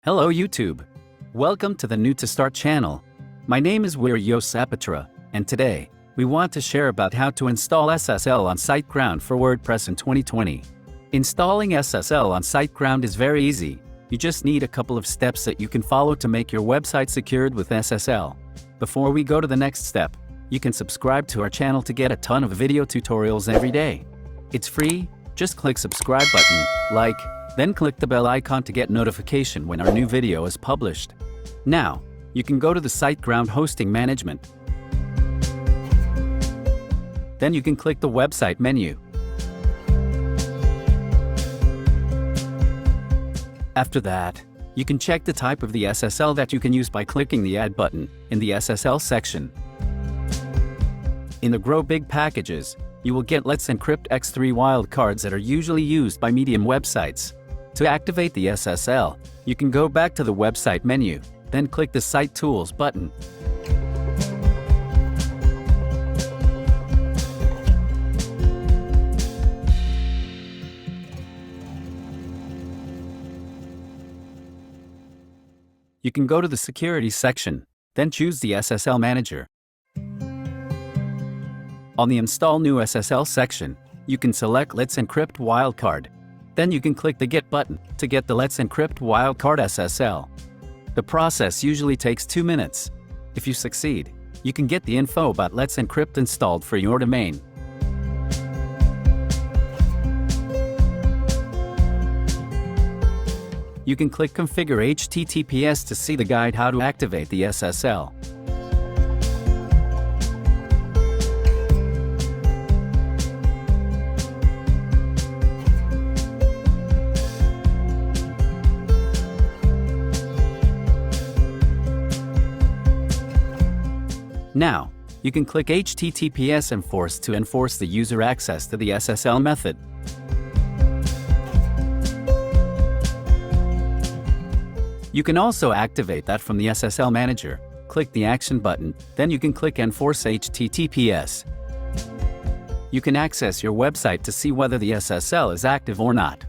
Hello YouTube! Welcome to the New to Start channel. My name is wiryo saputra, and today, we want to share about how to install SSL on Siteground for WordPress in 2020. Installing SSL on Siteground is very easy. You just need a couple of steps that you can follow to make your website secured with SSL. Before we go to the next step, you can subscribe to our channel to get a ton of video tutorials every day. It's free, just click subscribe button, like, then click the bell icon to get notification when our new video is published. Now, you can go to the Siteground hosting management. Then you can click the website menu. After that, you can check the type of the SSL that you can use by clicking the Add button in the SSL section. In the Grow Big packages, you will get Let's Encrypt X3 wildcards that are usually used by medium websites. To activate the SSL, you can go back to the website menu, then click the Site Tools button. You can go to the Security section, then choose the SSL Manager. On the Install New SSL section, you can select Let's Encrypt Wildcard. Then you can click the Get button to get the Let's Encrypt Wildcard SSL. The process usually takes 2 minutes. If you succeed, you can get the info about Let's Encrypt installed for your domain. You can click Configure HTTPS to see the guide how to activate the SSL. Now, you can click HTTPS Enforce to enforce the user access to the SSL method. You can also activate that from the SSL Manager. Click the Action button, then you can click Enforce HTTPS. You can access your website to see whether the SSL is active or not.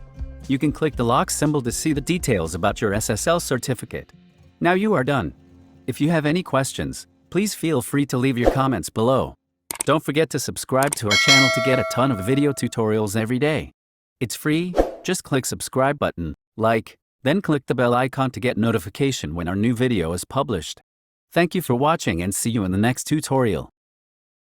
You can click the lock symbol to see the details about your SSL certificate. Now you are done. If you have any questions, please feel free to leave your comments below. Don't forget to subscribe to our channel to get a ton of video tutorials every day. It's free, just click subscribe button, like, then click the bell icon to get notification when our new video is published. Thank you for watching and see you in the next tutorial.